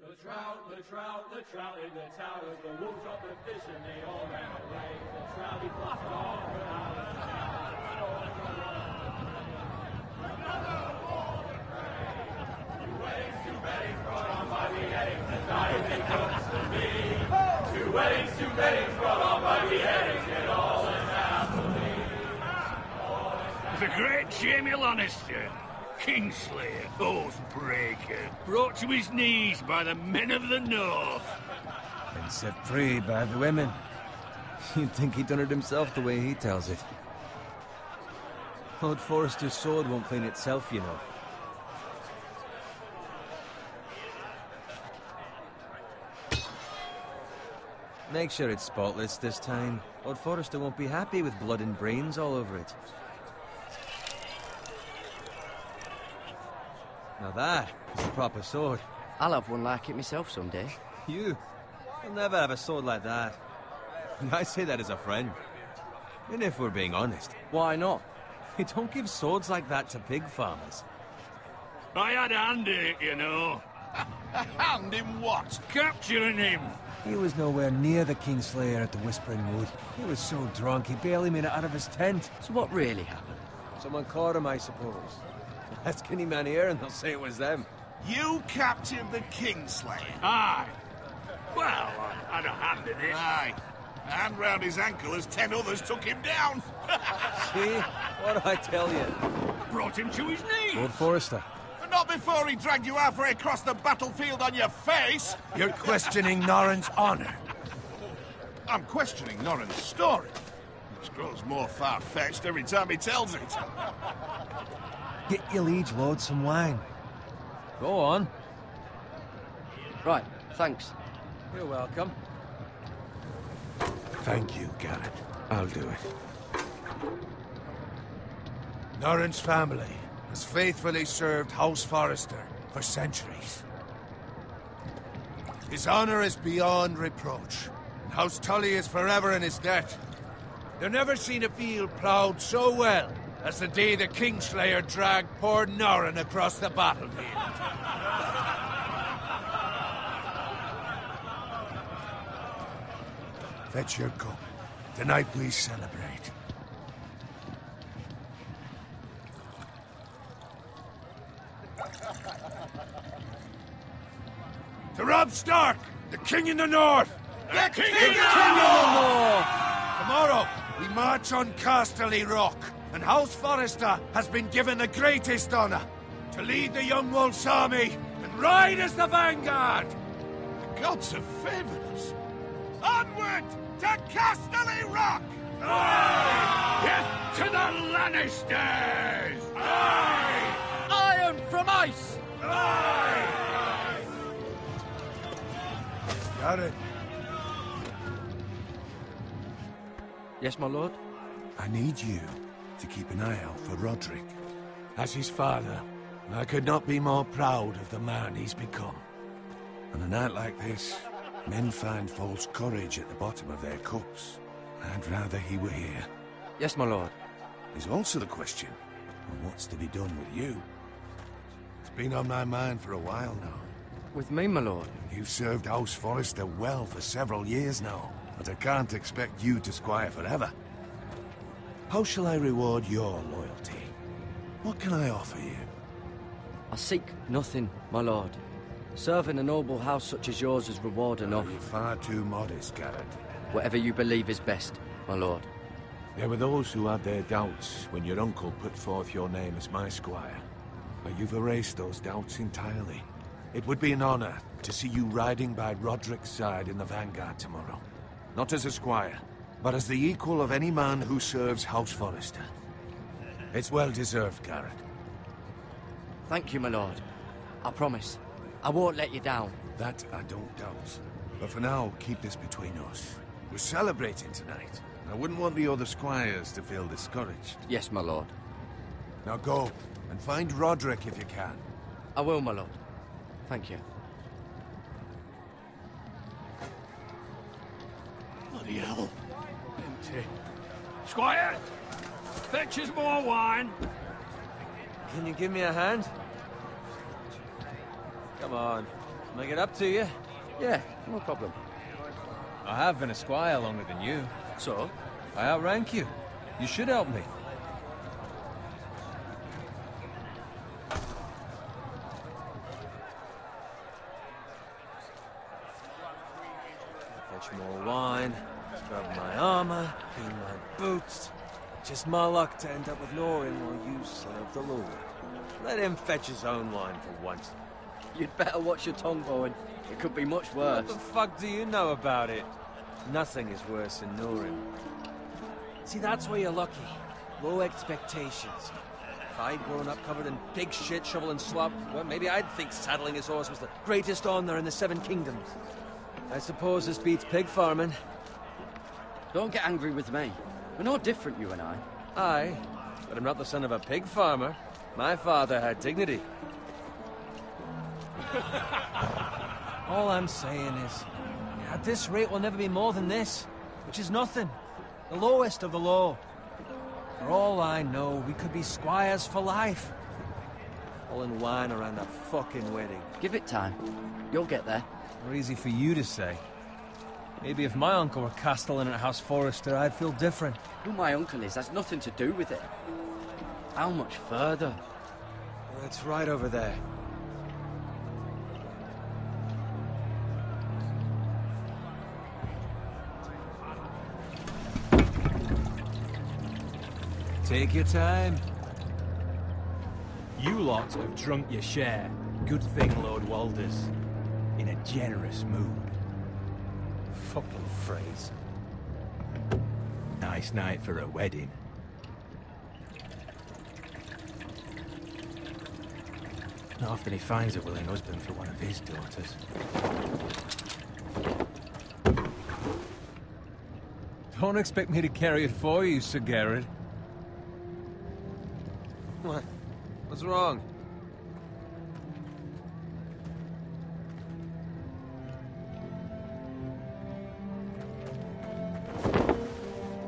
The trout in the towers, the wolves dropped the fish and they all ran away. The trout, he flopped off without a Two weddings brought on by beheadings, the dieting comes to me. Two weddings brought on by beheadings, and all is happily. The great Jamie Lannister, Kingslayer, Oathbreaker, brought to his knees by the men of the North. And set free by the women. You'd think he'd done it himself the way he tells it. Lord Forrester's sword won't clean itself, you know. Make sure it's spotless this time. Lord Forrester won't be happy with blood and brains all over it. Now that is a proper sword. I'll have one like it myself someday. You? You'll never have a sword like that. I say that as a friend. And if we're being honest. Why not? You don't give swords like that to pig farmers. I had a hand in it, you know. A hand in what? Capturing him. He was nowhere near the Kingslayer at the Whispering Wood. He was so drunk he barely made it out of his tent. So what really happened? Someone caught him, I suppose. Ask any man here and they'll say it was them. You captured the Kingslayer? Aye. Well, I had a hand in it. Aye. A hand round his ankle as 10 others took him down. See? What did I tell you? Brought him to his knees. Lord Forrester. But not before he dragged you halfway across the battlefield on your face. You're questioning Norrin's honor. I'm questioning Norrin's story. It grows more far-fetched every time he tells it. Get your liege lord some wine. Go on. Right, thanks. You're welcome. Thank you, Garrett. I'll do it. Norrin's family has faithfully served House Forrester for centuries. His honor is beyond reproach, and House Tully is forever in his debt. They've never seen a field ploughed so well as the day the Kingslayer dragged poor Norrin across the battlefield. Fetch your cup. Tonight we celebrate. To Robb Stark, the King in the North! The King in the North! Tomorrow, we march on Casterly Rock, and House Forrester has been given the greatest honor to lead the Young Wolf's army and ride as the vanguard! The gods have favored us. Onward to Casterly Rock! Aye! Death to the Lannisters! Aye! Iron from ice! Aye! Got it. Yes, my lord? I need you to keep an eye out for Roderick. As his father, I could not be more proud of the man he's become. On a night like this, men find false courage at the bottom of their cups. I'd rather he were here. Yes, my lord. There's also the question of what's to be done with you. It's been on my mind for a while now. With me, my lord? You've served House Forrester well for several years now, but I can't expect you to squire forever. How shall I reward your loyalty? What can I offer you? I seek nothing, my lord. Serving a noble house such as yours is reward enough. You're far too modest, Garrett. Whatever you believe is best, my lord. There were those who had their doubts when your uncle put forth your name as my squire. But you've erased those doubts entirely. It would be an honor to see you riding by Roderick's side in the vanguard tomorrow. Not as a squire, but as the equal of any man who serves House Forrester. It's well deserved, Garrett. Thank you, my lord. I promise. I won't let you down. That I don't doubt. But for now, keep this between us. We're celebrating tonight. I wouldn't want the other squires to feel discouraged. Yes, my lord. Now go, and find Roderick if you can. I will, my lord. Thank you. Bloody hell. Empty. Squire! Fetch us more wine. Can you give me a hand? Come on. Make it up to you. Yeah, no problem. I have been a squire longer than you. So? I outrank you. You should help me. Fetch more wine, scrub my armor, clean my boots. Just my luck to end up with Norin while you serve the Lord. Let him fetch his own wine for once. You'd better watch your tongue, Bowen. It could be much worse. What the fuck do you know about it? Nothing is worse than Norin. See, that's where you're lucky. Low expectations. If I'd grown up covered in pig shit, shovel and slop, well, maybe I'd think saddling his horse was the greatest honor in the Seven Kingdoms. I suppose this beats pig farming. Don't get angry with me. We're no different, you and I. Aye, but I'm not the son of a pig farmer. My father had dignity. All I'm saying is, at this rate we'll never be more than this, which is nothing. The lowest of the low. For all I know, we could be squires for life. All in wine around a fucking wedding. Give it time. You'll get there. More easy for you to say. Maybe if my uncle were castellan at House Forrester, I'd feel different. Who my uncle is has nothing to do with it. How much further? It's right over there. Take your time. You lot have drunk your share. Good thing Lord Walder's in a generous mood. Fucking phrase. Nice night for a wedding. Not often he finds a willing husband for one of his daughters. Don't expect me to carry it for you, Sir Garrett. What? What's wrong?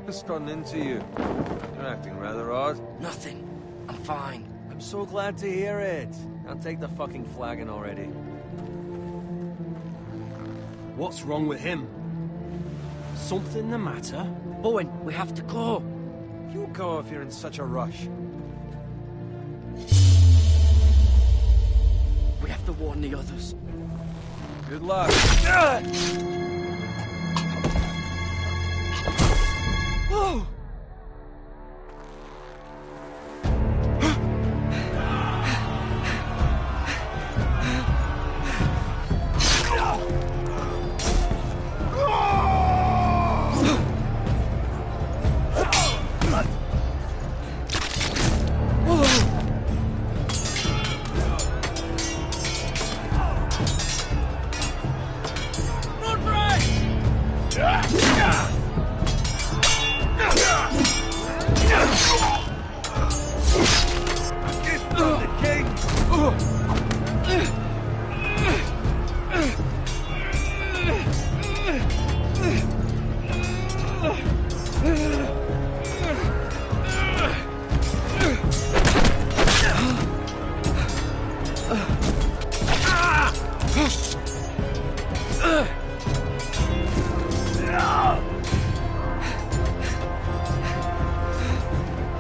Just run into you. You're acting rather odd. Nothing. I'm fine. I'm so glad to hear it. Now take the fucking flagon already. What's wrong with him? Something the matter? Bowen, we have to go. You go if you're in such a rush. We have to warn the others. Good luck. Oh!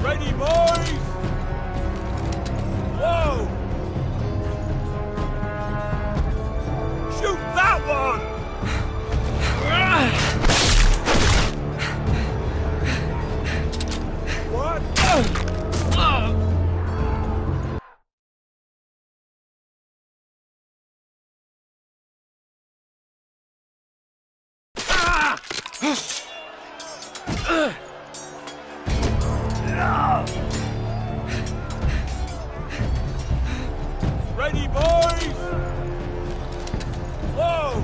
Ready, boys! Whoa! Shoot that one! What? Ready, boys! Whoa!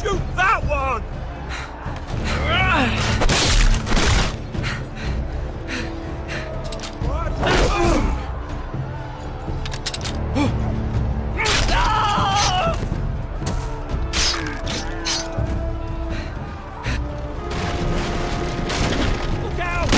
Shoot that one! Look out!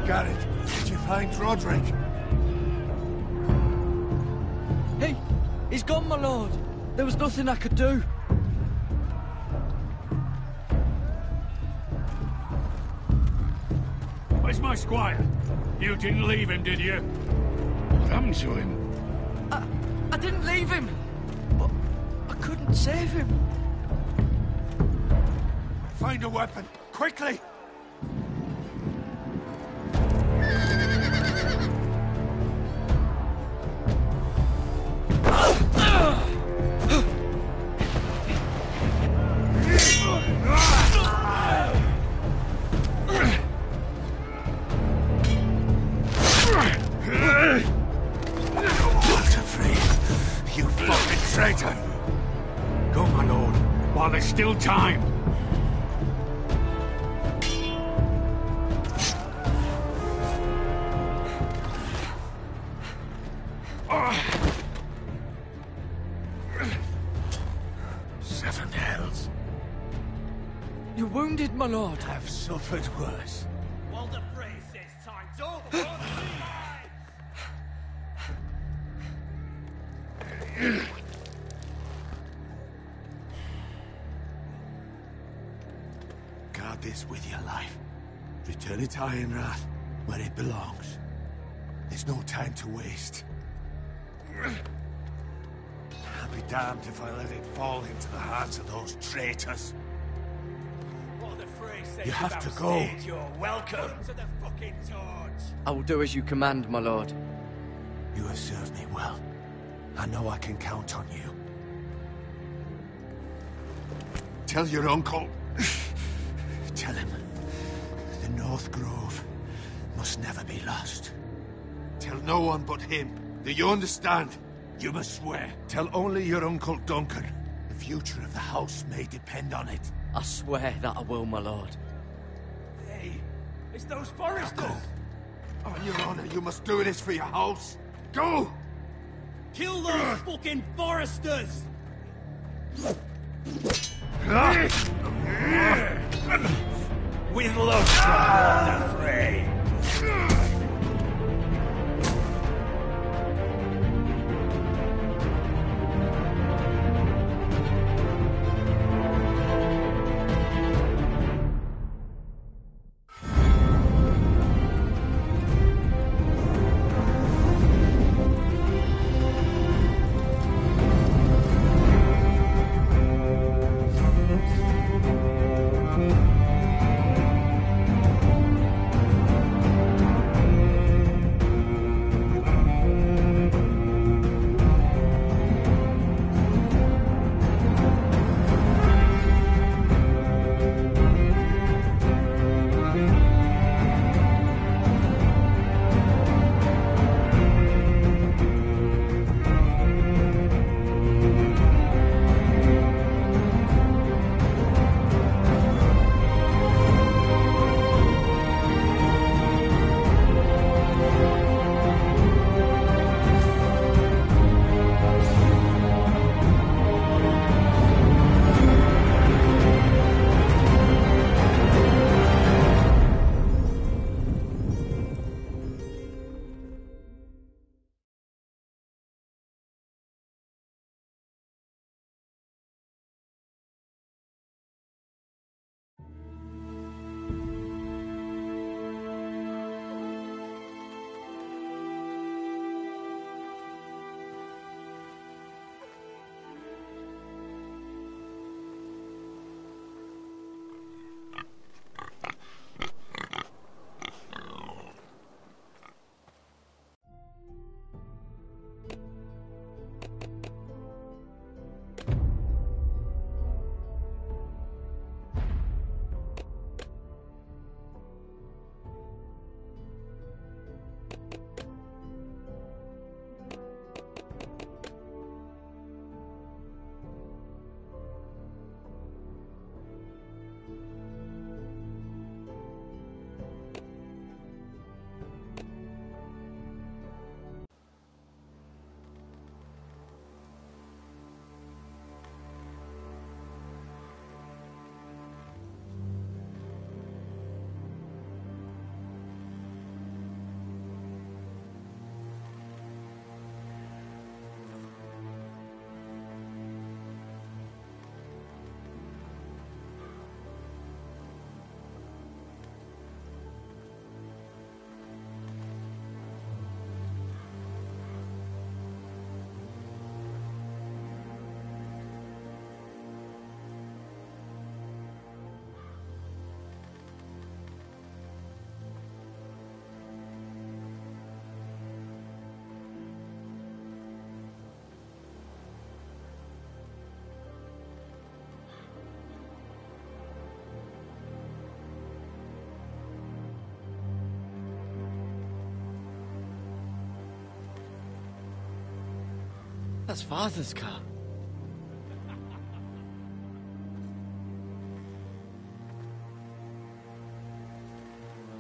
Garrett, did you find Roderick? He's gone, my lord. There was nothing I could do. Where's my squire? You didn't leave him, did you? What happened to him? I didn't leave him, but I couldn't save him. Find a weapon, quickly! You fucking traitor! Go, my lord, while there's still time. Seven hells. You're wounded, my lord. I've suffered worse. Walder Frey says time's over. Guard this with your life. Return it to Ironrath, where it belongs. There's no time to waste. I'll be damned if I let it fall into the hearts of those traitors. Walder Frey says You have to go. You're welcome to the fucking torch. I will do as you command, my lord. You have served me well. I know I can count on you. Tell your uncle. Tell him the North Grove must never be lost. Tell no one but him. Do you understand? You must swear. Tell only your Uncle Duncan. The future of the house may depend on it. I swear that I will, my lord. Hey, it's those foresters. Go. On your honor, you must do this for your house. Go! Kill those fucking foresters! With love from Walder Frey. That's Father's car.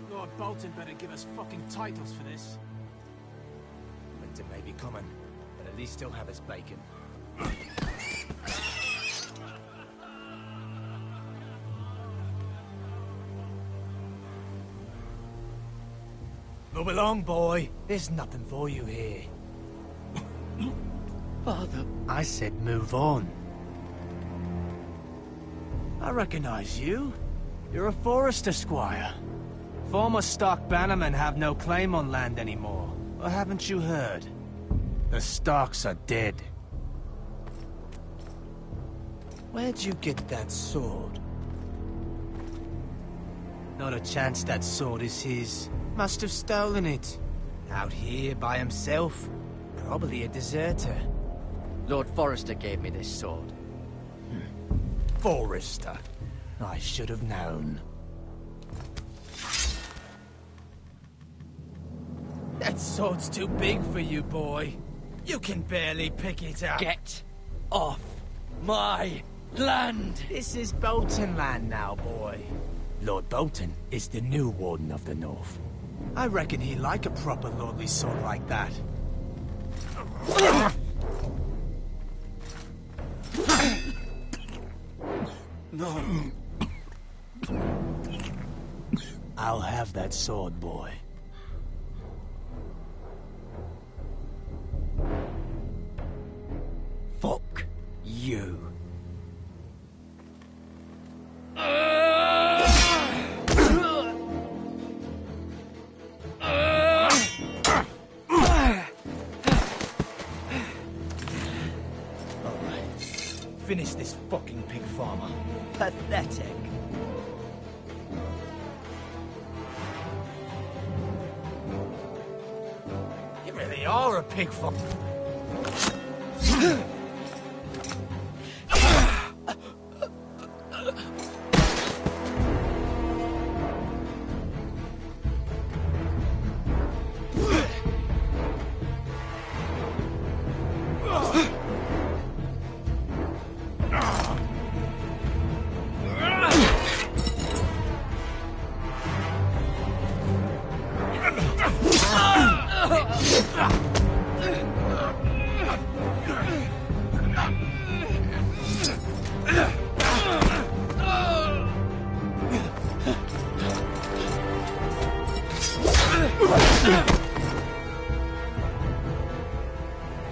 Lord Bolton better give us fucking titles for this. Winter may be coming, but at least he'll have his bacon. Move along, boy. There's nothing for you here. Father. I said move on. I recognize you. You're a Forrester squire. Former Stark bannermen have no claim on land anymore. Or haven't you heard? The Starks are dead. Where'd you get that sword? Not a chance that sword is his. Must have stolen it. Out here by himself. Probably a deserter. Lord Forrester gave me this sword. Forrester. I should have known. That sword's too big for you, boy. You can barely pick it up. Get off my land! This is Bolton land now, boy. Lord Bolton is the new Warden of the North. I reckon he'd like a proper lordly sword like that. No. I'll have that sword, boy. Fuck you. Finish this fucking pig farmer. Pathetic. You really are a pig farmer.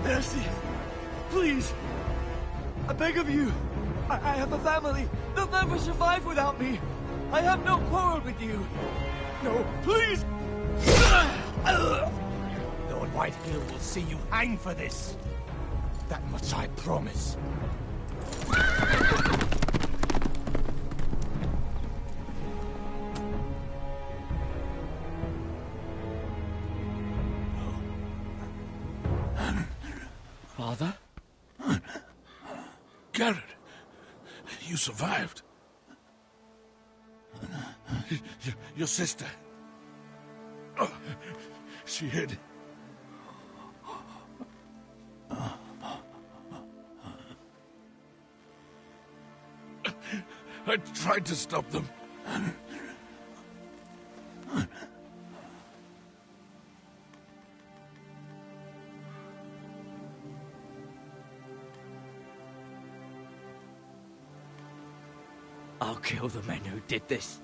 Mercy! Please! I beg of you! I have a family! They'll never survive without me! I have no quarrel with you! No, please! Lord Whitehill will see you hang for this. That much I promise. Father? Garrett, you survived. Your sister. Oh, she hid. I tried to stop them. I'll kill the men who did this.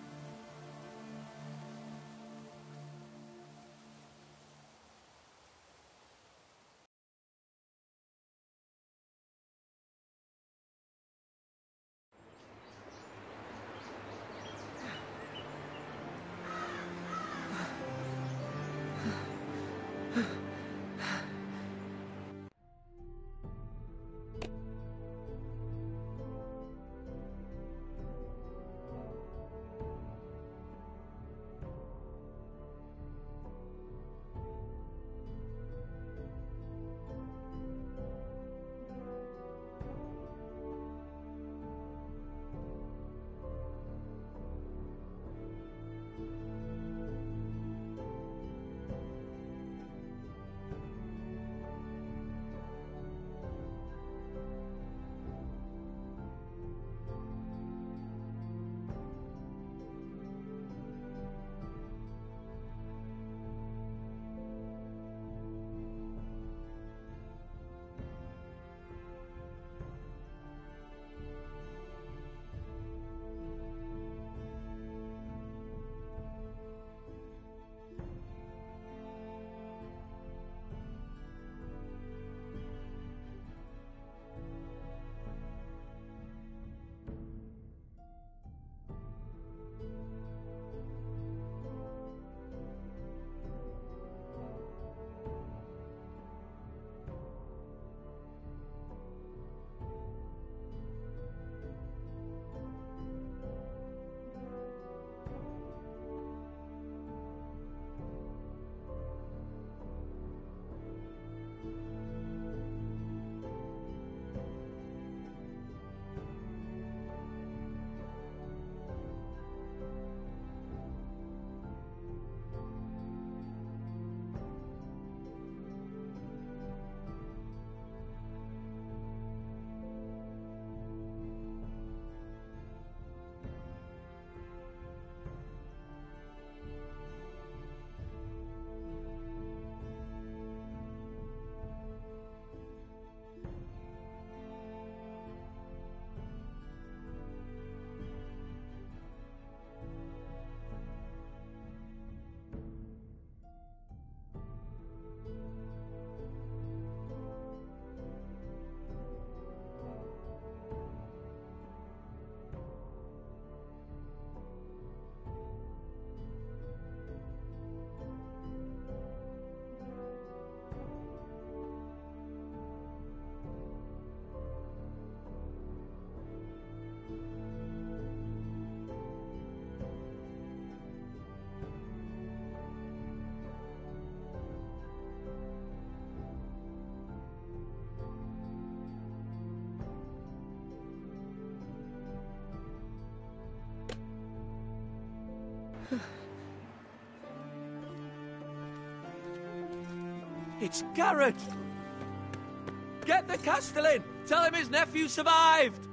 It's Garrett! Get the Castellan! Tell him his nephew survived!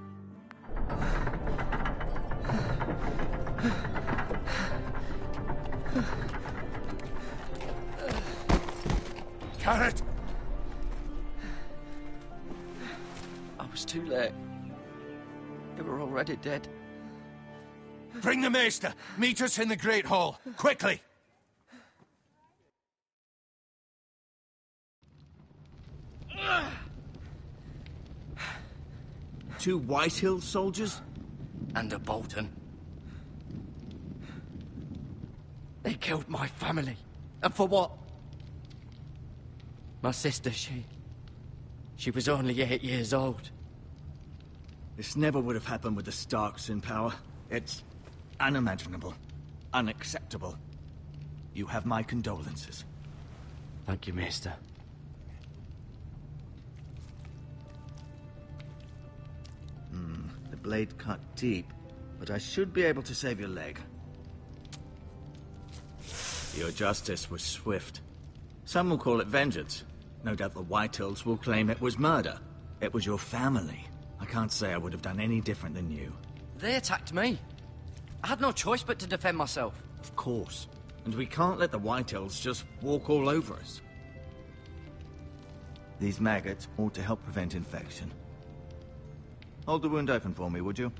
Garrett! I was too late. They were already dead. Bring the Maester! Meet us in the Great Hall! Quickly! Two Whitehill soldiers? And a Bolton. They killed my family. And for what? My sister, she was only 8 years old. This never would have happened with the Starks in power. It's unimaginable. Unacceptable. You have my condolences. Thank you, Maester. The blade cut deep, but I should be able to save your leg. Your justice was swift. Some will call it vengeance. No doubt the Whitehills will claim it was murder. It was your family. I can't say I would have done any different than you. They attacked me. I had no choice but to defend myself. Of course. And we can't let the Whitehills just walk all over us. These maggots ought to help prevent infection. Hold the wound open for me, would you?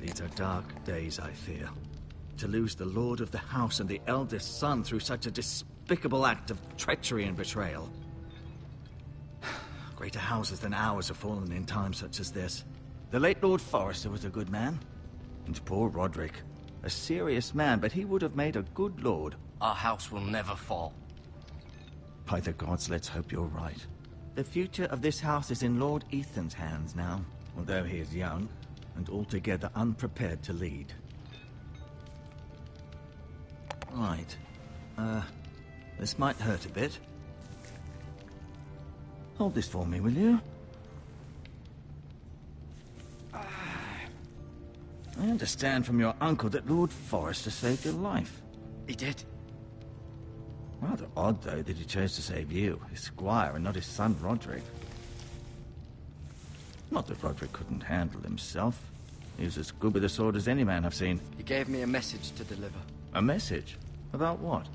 These are dark days, I fear. To lose the Lord of the House and the eldest son through such a despicable act of treachery and betrayal. Greater houses than ours have fallen in times such as this. The late Lord Forrester was a good man. And poor Roderick. A serious man, but he would have made a good lord. Our house will never fall. By the gods, let's hope you're right. The future of this house is in Lord Ethan's hands now, although he is young and altogether unprepared to lead. Right. This might hurt a bit. Hold this for me, will you? I understand from your uncle that Lord Forrester saved your life. He did. Rather odd, though, that he chose to save you, his squire, and not his son Roderick. Not that Roderick couldn't handle himself. He was as good with a sword as any man I've seen. He gave me a message to deliver. A message? About what?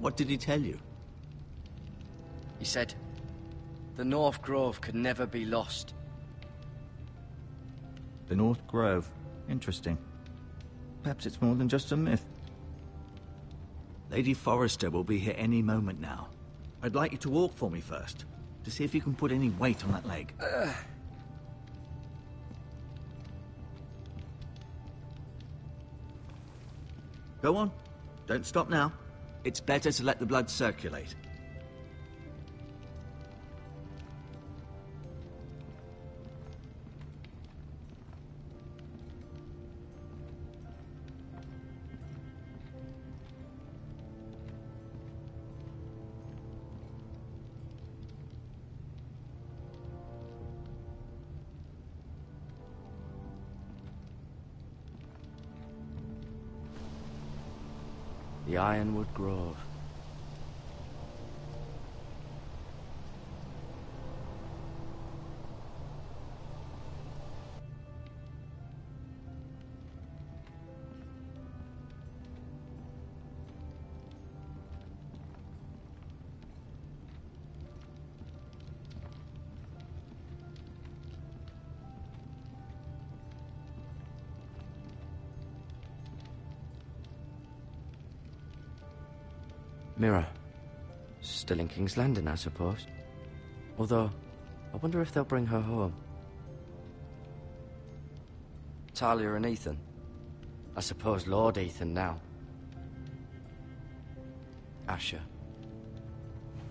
What did he tell you? He said, the North Grove could never be lost. The North Grove. Interesting. Perhaps it's more than just a myth. Lady Forrester will be here any moment now. I'd like you to walk for me first, to see if you can put any weight on that leg. Go on. Don't stop now. It's better to let the blood circulate. The Ironwood Grove. Mira. Still in King's Landing, I suppose. Although, I wonder if they'll bring her home. Talia and Ethan. I suppose Lord Ethan now. Asher.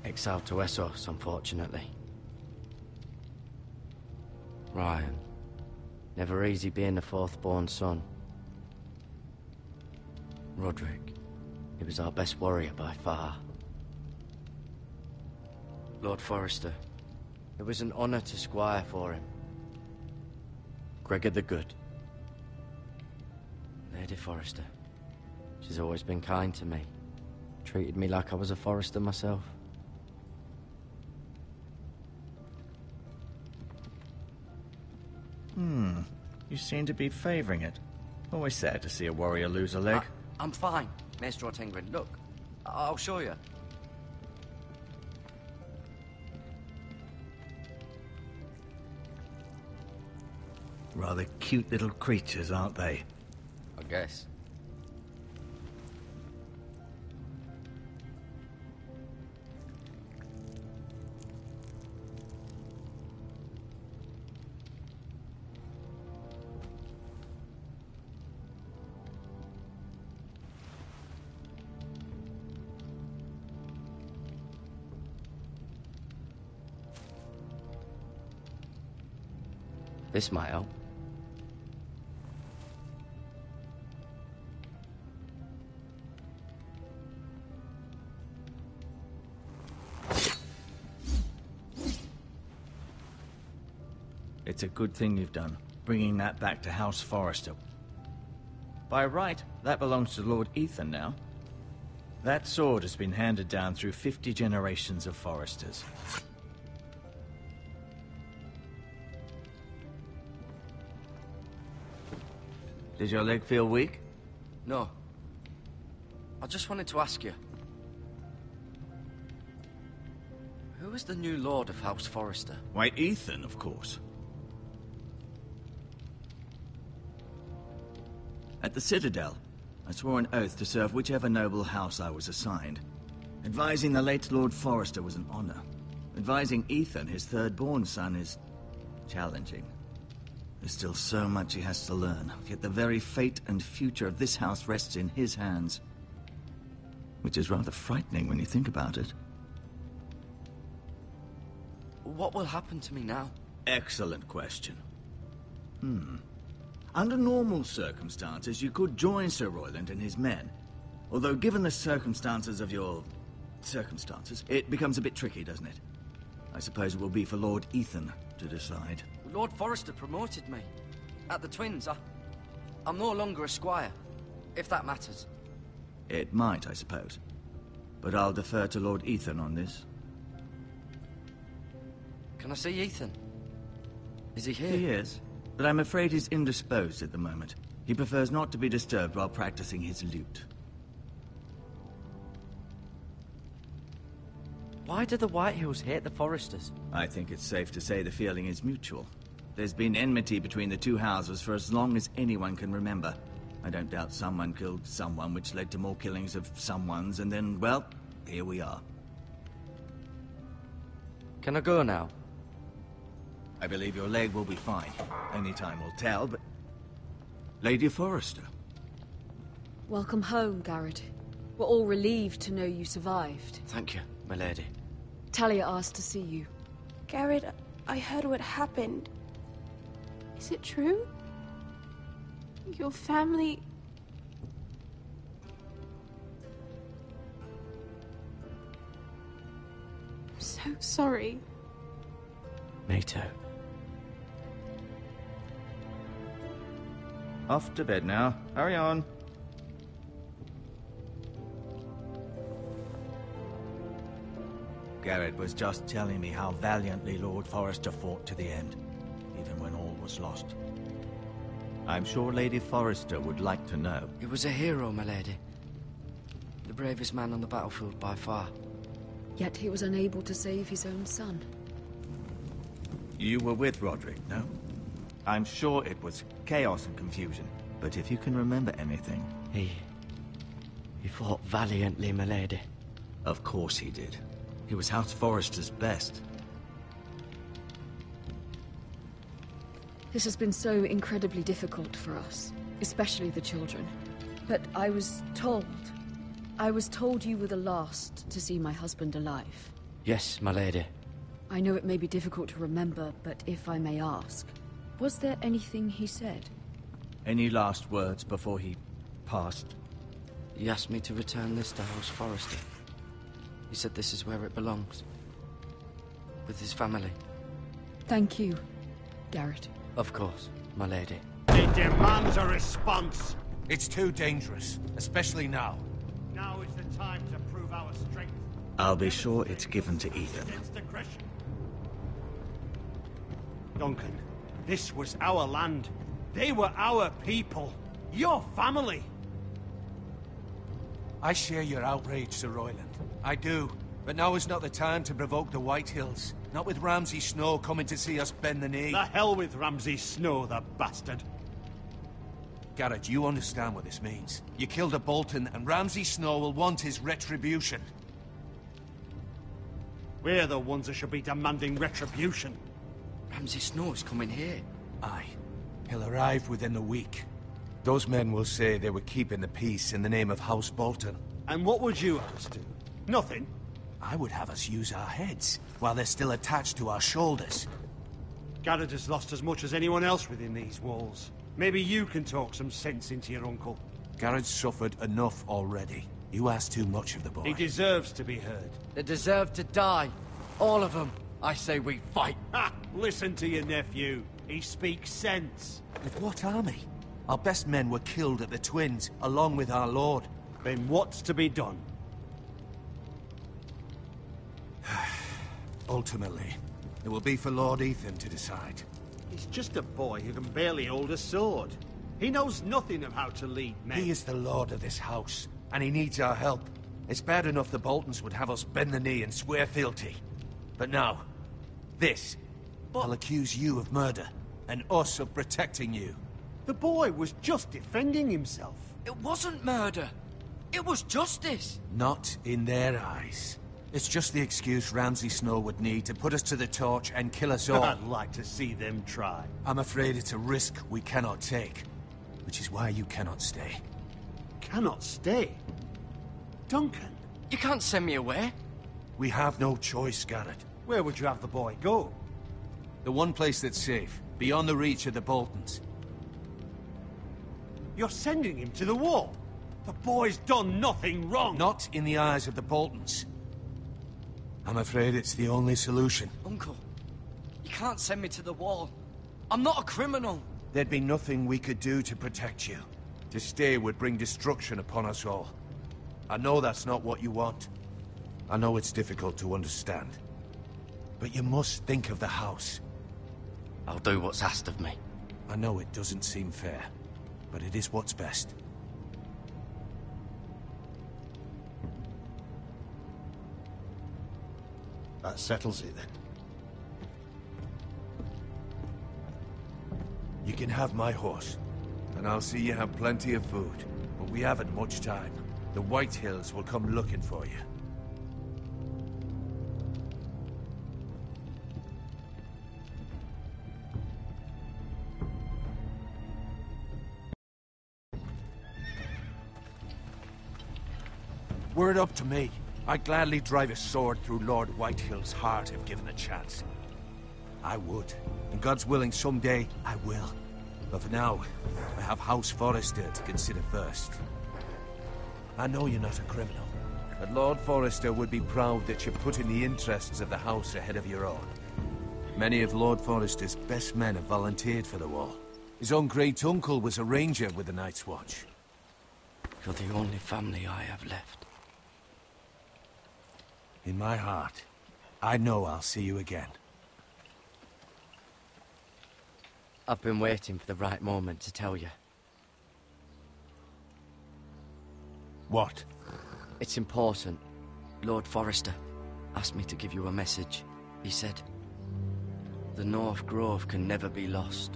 Exiled to Essos, unfortunately. Ryan. Never easy being the fourth-born son. Roderick, he was our best warrior by far. Lord Forrester, it was an honor to squire for him. Gregor the Good. Lady Forrester, she's always been kind to me. Treated me like I was a Forrester myself. You seem to be favoring it. Always sad to see a warrior lose a leg. I'm fine, Maestro Tengrin. Look, I'll show you. Rather cute little creatures, aren't they? I guess. This might help. It's a good thing you've done, bringing that back to House Forrester. By right, that belongs to Lord Ethan now. That sword has been handed down through 50 generations of Forresters. Did your leg feel weak? No. I just wanted to ask you. Who is the new Lord of House Forrester? Why, Ethan, of course. At the Citadel, I swore an oath to serve whichever noble house I was assigned. Advising the late Lord Forrester was an honor. Advising Ethan, his third-born son, is challenging. There's still so much he has to learn, yet the very fate and future of this house rests in his hands. Which is rather frightening when you think about it. What will happen to me now? Excellent question. Under normal circumstances, you could join Sir Royland and his men. Although given the circumstances of your... circumstances, it becomes a bit tricky, doesn't it? I suppose it will be for Lord Ethan to decide. Lord Forrester promoted me. At the Twins, I'm no longer a squire, if that matters. It might, I suppose. But I'll defer to Lord Ethan on this. Can I see Ethan? Is he here? He is, but I'm afraid he's indisposed at the moment. He prefers not to be disturbed while practicing his lute. Why do the Whitehills hate the Forresters? I think it's safe to say the feeling is mutual. There's been enmity between the two houses for as long as anyone can remember. I don't doubt someone killed someone, which led to more killings of someones, and then, well, here we are. Can I go now? I believe your leg will be fine. Only time will tell, but... Lady Forrester. Welcome home, Garrett. We're all relieved to know you survived. Thank you, my lady. Talia asked to see you. Garrett, I heard what happened. Is it true? Your family... I'm so sorry. Me too. Off to bed now. Hurry on. Garrett was just telling me how valiantly Lord Forrester fought to the end, even when all was lost. I'm sure Lady Forrester would like to know. He was a hero, my lady. The bravest man on the battlefield by far. Yet he was unable to save his own son. You were with Roderick, no? I'm sure it was chaos and confusion, but if you can remember anything... He fought valiantly, my lady. Of course he did. He was House Forrester's best. This has been so incredibly difficult for us, especially the children. But I was told you were the last to see my husband alive. Yes, my lady. I know it may be difficult to remember, but if I may ask, Was there anything he said? Any last words before he passed? He asked me to return this to House Forrester. He said this is where it belongs. With his family. Thank you, Garrett. Of course, my lady. It demands a response. It's too dangerous, especially now. Now is the time to prove our strength. I'll be sure it's given to Ethan. Duncan, this was our land. They were our people. Your family. I share your outrage, Sir Royland. I do. But now is not the time to provoke the Whitehills. Not with Ramsay Snow coming to see us bend the knee. The hell with Ramsay Snow, the bastard. Garrett, you understand what this means. You killed a Bolton, and Ramsay Snow will want his retribution. We're the ones that should be demanding retribution. Ramsay Snow is coming here. Aye. He'll arrive within a week. Those men will say they were keeping the peace in the name of House Bolton. And what would you have us do? Nothing. I would have us use our heads, while they're still attached to our shoulders. Garrett has lost as much as anyone else within these walls. Maybe you can talk some sense into your uncle. Garrett's suffered enough already. You ask too much of the boy. He deserves to be heard. They deserve to die. All of them. I say we fight. Ha! Listen to your nephew. He speaks sense. With what army? Our best men were killed at the Twins, along with our lord. Then what's to be done? Ultimately, it will be for Lord Ethan to decide. He's just a boy who can barely hold a sword. He knows nothing of how to lead men. He is the lord of this house, and he needs our help. It's bad enough the Boltons would have us bend the knee and swear fealty. But now, this. I'll accuse you of murder, and us of protecting you. The boy was just defending himself. It wasn't murder. It was justice. Not in their eyes. It's just the excuse Ramsay Snow would need to put us to the torch and kill us all. I'd like to see them try. I'm afraid it's a risk we cannot take, which is why you cannot stay. Cannot stay? Duncan? You can't send me away. We have no choice, Garrett. Where would you have the boy go? The one place that's safe, beyond the reach of the Boltons. You're sending him to the wall? The boy's done nothing wrong! Not in the eyes of the Boltons. I'm afraid it's the only solution. Uncle, you can't send me to the wall. I'm not a criminal. There'd be nothing we could do to protect you. To stay would bring destruction upon us all. I know that's not what you want. I know it's difficult to understand. But you must think of the house. I'll do what's asked of me. I know it doesn't seem fair, but it is what's best. That settles it, then. You can have my horse, and I'll see you have plenty of food. But we haven't much time. The Whitehills will come looking for you. Were it up to me, I'd gladly drive a sword through Lord Whitehill's heart if given a chance. I would. And God's willing, someday I will. But for now, I have House Forrester to consider first. I know you're not a criminal, but Lord Forrester would be proud that you're putting the interests of the house ahead of your own. Many of Lord Forrester's best men have volunteered for the war. His own great-uncle was a ranger with the Night's Watch. You're the only family I have left. In my heart, I know I'll see you again. I've been waiting for the right moment to tell you. What? It's important. Lord Forrester asked me to give you a message. He said, the North Grove can never be lost.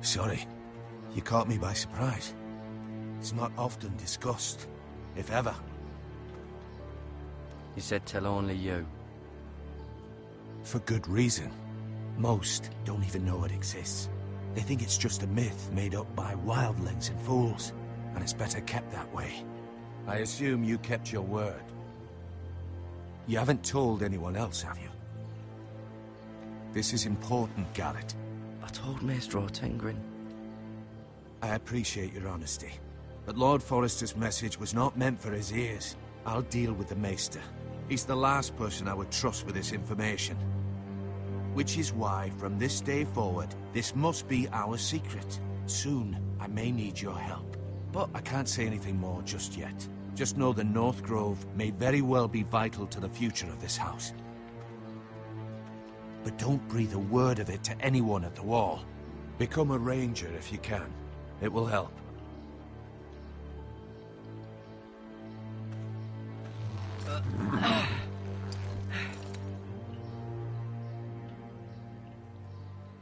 Sorry. You caught me by surprise. It's not often discussed, if ever. He said tell only you. For good reason. Most don't even know it exists. They think it's just a myth made up by wildlings and fools, and it's better kept that way. I assume you kept your word. You haven't told anyone else, have you? This is important, Garrett. I told Maester Ortengrin. I appreciate your honesty, but Lord Forrester's message was not meant for his ears. I'll deal with the Maester. He's the last person I would trust with this information. Which is why, from this day forward, this must be our secret. Soon, I may need your help. But I can't say anything more just yet. Just know the North Grove may very well be vital to the future of this house. But don't breathe a word of it to anyone at the Wall. Become a ranger if you can. It will help.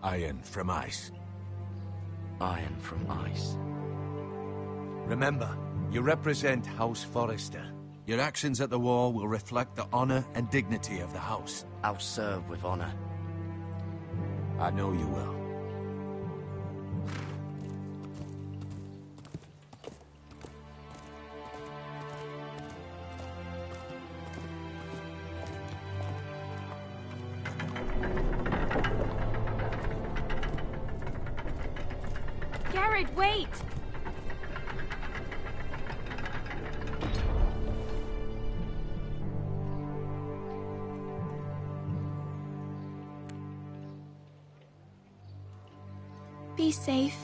Iron from ice. Iron from ice. Remember, you represent House Forrester. Your actions at the Wall will reflect the honor and dignity of the house. I'll serve with honor. I know you will. Garrett, wait! Be safe.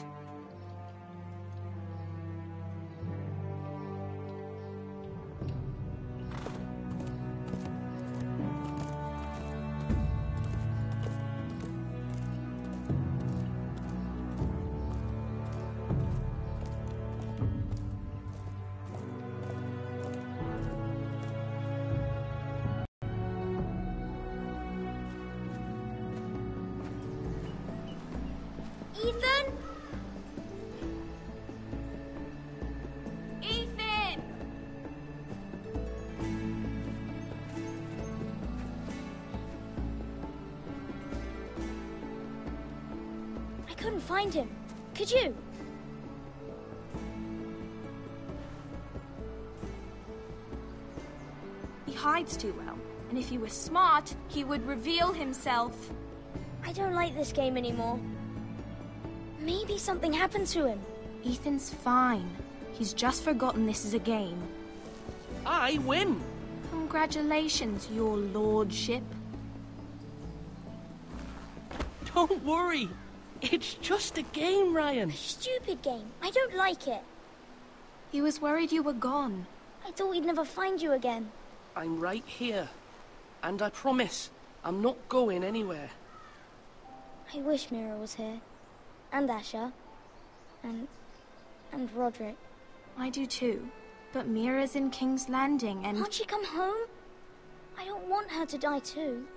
Ethan? Ethan! I couldn't find him. Could you? He hides too well, and if he was smart, he would reveal himself. I don't like this game anymore. Maybe something happened to him. Ethan's fine. He's just forgotten this is a game. I win! Congratulations, your lordship. Don't worry. It's just a game, Ryan. A stupid game. I don't like it. He was worried you were gone. I thought we'd never find you again. I'm right here. And I promise, I'm not going anywhere. I wish Mira was here. And Asher. And Roderick. I do too. But Mira's in King's Landing and... Can't she come home? I don't want her to die too.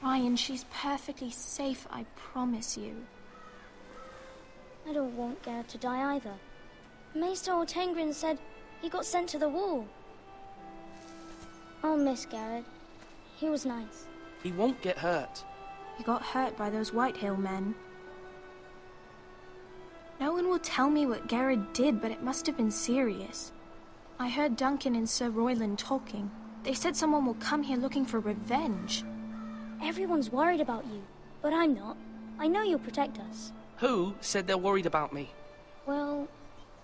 Ryan, she's perfectly safe, I promise you. I don't want Garrett to die either. Maester Ortengrin said he got sent to the Wall. I'll miss Garrett. He was nice. He won't get hurt. He got hurt by those Whitehill men. No one will tell me what Garrett did, but it must have been serious. I heard Duncan and Sir Royland talking. They said someone will come here looking for revenge. Everyone's worried about you, but I'm not. I know you'll protect us. Who said they're worried about me? Well,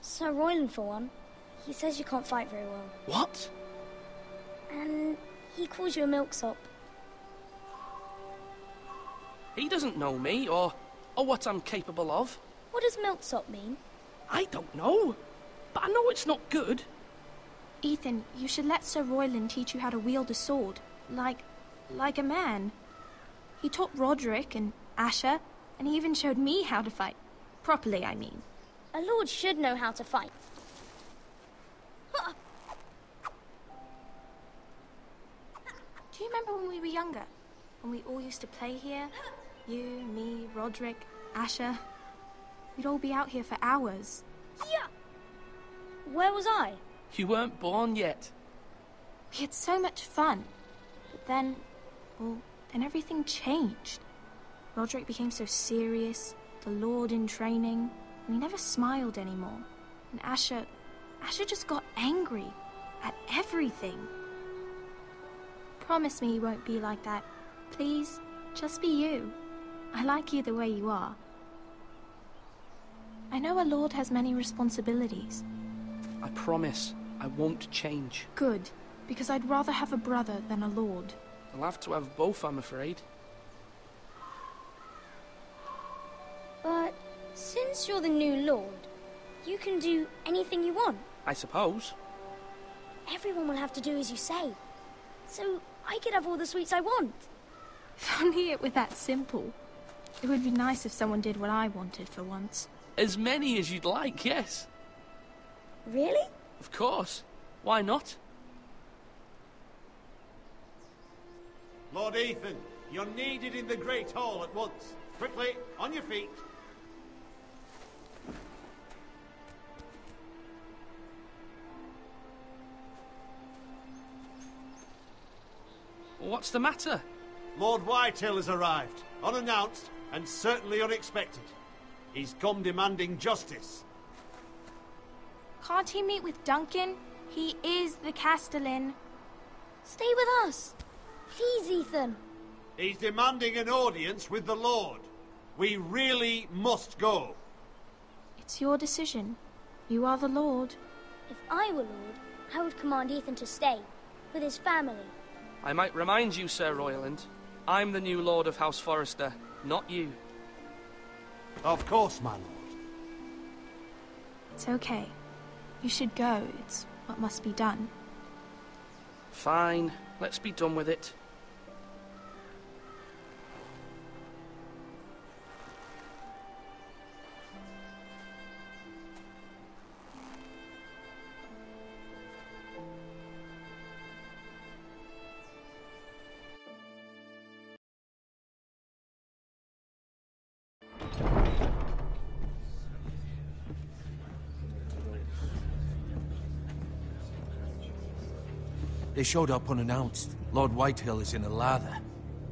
Sir Royland for one. He says you can't fight very well. What? And he calls you a milksop. He doesn't know me, or what I'm capable of. What does milksop mean? I don't know, but I know it's not good. Ethan, you should let Sir Royland teach you how to wield a sword. Like a man. He taught Roderick and Asher, and he even showed me how to fight. Properly, I mean. A lord should know how to fight. Do you remember when we were younger? When we all used to play here? You, me, Roderick, Asher. We'd all be out here for hours. Yeah! Where was I? You weren't born yet. We had so much fun. But then, then everything changed. Roderick became so serious, the Lord in training, and he never smiled anymore. And Asher just got angry at everything. Promise me you won't be like that, please? Just be you. I like you the way you are. I know a lord has many responsibilities. I promise I won't change. Good, because I'd rather have a brother than a lord. I'll have to have both, I'm afraid. But since you're the new lord, you can do anything you want. I suppose. Everyone will have to do as you say. So I could have all the sweets I want. If only it were that simple. It would be nice if someone did what I wanted for once. As many as you'd like, yes. Really? Of course. Why not? Lord Ethan, you're needed in the Great Hall at once. Quickly, on your feet. What's the matter? Lord Whitehill has arrived, unannounced and certainly unexpected. He's come demanding justice. Can't he meet with Duncan? He is the Castellan. Stay with us. Please, Ethan. He's demanding an audience with the Lord. We really must go. It's your decision. You are the Lord. If I were Lord, I would command Ethan to stay, with his family. I might remind you, Sir Royland, I'm the new Lord of House Forrester, not you. Of course, my lord. It's okay. You should go. It's what must be done. Fine. Let's be done with it. They showed up unannounced. Lord Whitehill is in a lather.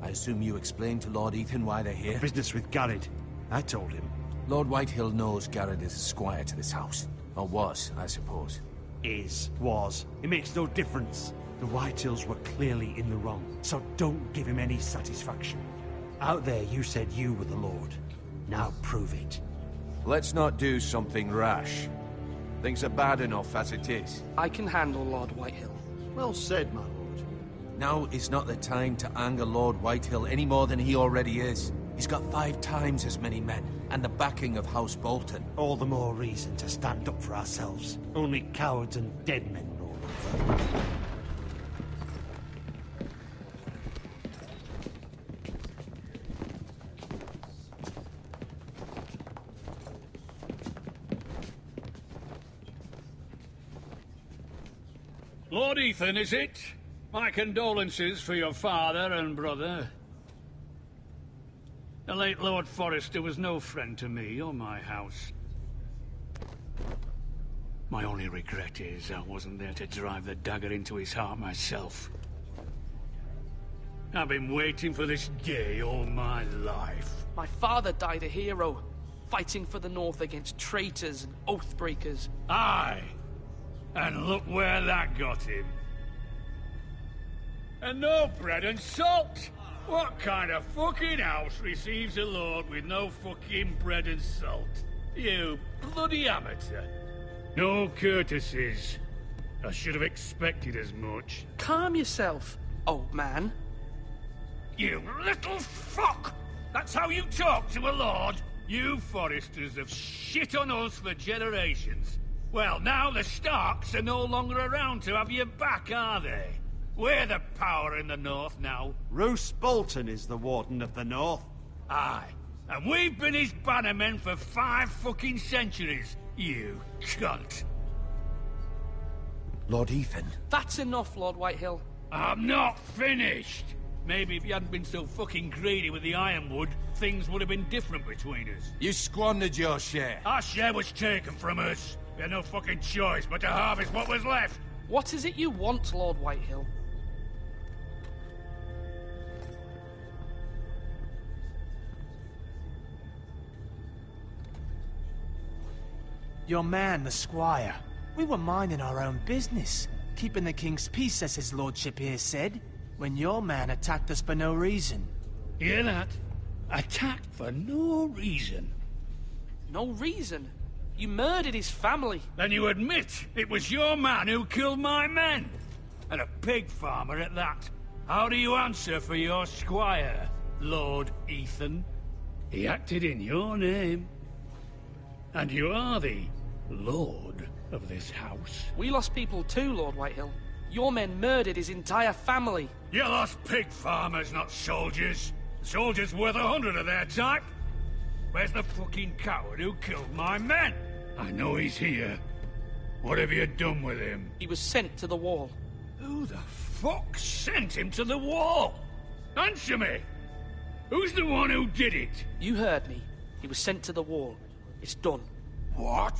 I assume you explained to Lord Ethan why they're here? Business with Garrett. I told him. Lord Whitehill knows Garrett is a squire to this house. Or was, I suppose. Was. It makes no difference. The Whitehills were clearly in the wrong, so don't give him any satisfaction. Out there you said you were the Lord. Now prove it. Let's not do something rash. Things are bad enough as it is. I can handle Lord Whitehill. Well said, my lord. Now is not the time to anger Lord Whitehill any more than he already is. He's got 5 times as many men, and the backing of House Bolton. All the more reason to stand up for ourselves. Only cowards and dead men roll over. Lord Ethan, is it? My condolences for your father and brother. The late Lord Forrester was no friend to me or my house. My only regret is I wasn't there to drive the dagger into his heart myself. I've been waiting for this day all my life. My father died a hero, fighting for the North against traitors and oath-breakers. Aye! And look where that got him. And no bread and salt! What kind of fucking house receives a lord with no fucking bread and salt? You bloody amateur. No courtesies. I should have expected as much. Calm yourself, old man. You little fuck! That's how you talk to a lord? You Forresters have shit on us for generations. Well, now the Starks are no longer around to have your back, are they? We're the power in the North now. Roose Bolton is the Warden of the North. Aye. And we've been his bannermen for 5 fucking centuries, you cunt. Lord Ethan. That's enough, Lord Whitehill. I'm not finished. Maybe if you hadn't been so fucking greedy with the ironwood, things would have been different between us. You squandered your share. Our share was taken from us. We had no fucking choice but to harvest what was left. What is it you want, Lord Whitehill? Your man, the squire. We were minding our own business, keeping the king's peace, as his lordship here said, when your man attacked us for no reason. Hear that? Attacked for no reason. No reason? You murdered his family. Then you admit it was your man who killed my men. And a pig farmer at that. How do you answer for your squire, Lord Ethan? He acted in your name. And you are the lord of this house. We lost people too, Lord Whitehill. Your men murdered his entire family. You lost pig farmers, not soldiers. Soldiers worth 100 of their type. Where's the fucking coward who killed my men? I know he's here. What have you done with him? He was sent to the wall. Who the fuck sent him to the wall? Answer me! Who's the one who did it? You heard me. He was sent to the wall. It's done. What?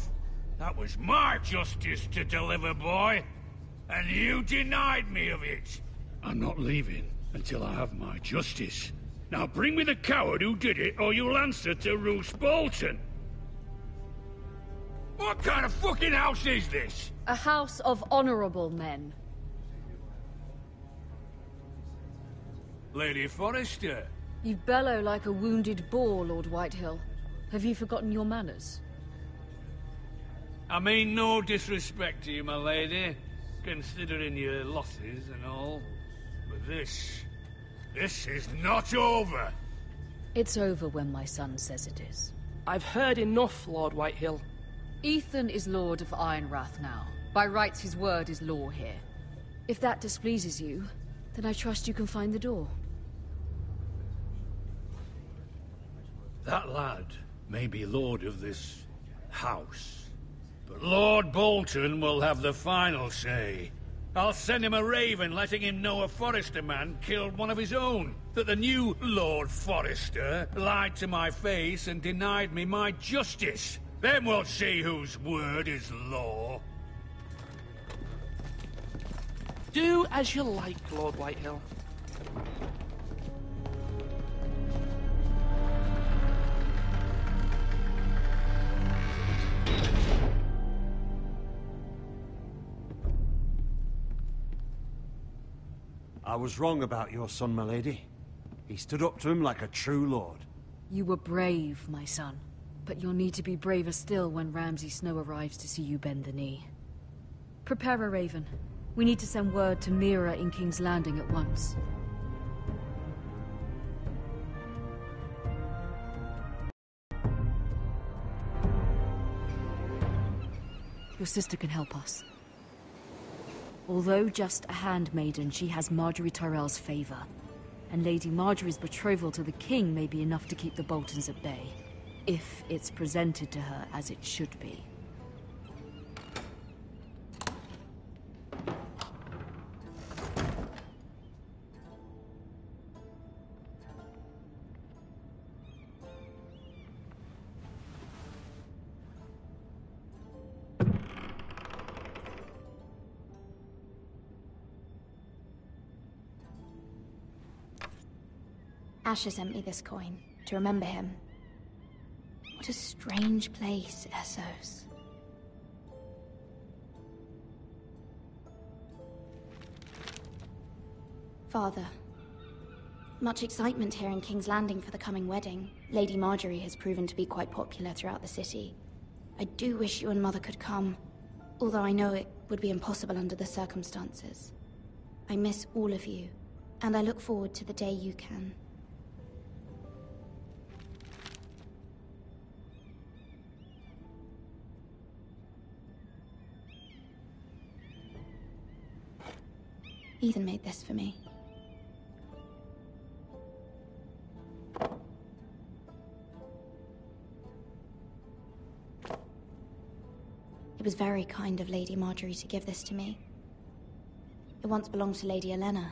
That was my justice to deliver, boy. And you denied me of it. I'm not leaving until I have my justice. Now bring me the coward who did it, or you'll answer to Roose Bolton. What kind of fucking house is this? A house of honorable men. Lady Forrester. You bellow like a wounded boar, Lord Whitehill. Have you forgotten your manners? I mean no disrespect to you, my lady, considering your losses and all. But this is not over. It's over when my son says it is. I've heard enough, Lord Whitehill. Ethan is Lord of Ironrath now. By rights, his word is law here. If that displeases you, then I trust you can find the door. That lad may be lord of this house, but Lord Bolton will have the final say. I'll send him a raven letting him know a Forrester man killed one of his own. That the new Lord Forrester lied to my face and denied me my justice. Then we'll see whose word is law. Do as you like, Lord Whitehill. I was wrong about your son, my lady. He stood up to him like a true lord. You were brave, my son. But you'll need to be braver still when Ramsay Snow arrives to see you bend the knee. Prepare a raven. We need to send word to Mira in King's Landing at once. Your sister can help us. Although just a handmaiden, she has Margaery Tyrell's favor. And Lady Margaery's betrothal to the king may be enough to keep the Boltons at bay. If it's presented to her as it should be. Asher sent me this coin to remember him. What a strange place, Essos. Father, much excitement here in King's Landing for the coming wedding. Lady Margaery has proven to be quite popular throughout the city. I do wish you and Mother could come, although I know it would be impossible under the circumstances. I miss all of you, and I look forward to the day you can. Ethan made this for me. It was very kind of Lady Margaery to give this to me. It once belonged to Lady Olenna,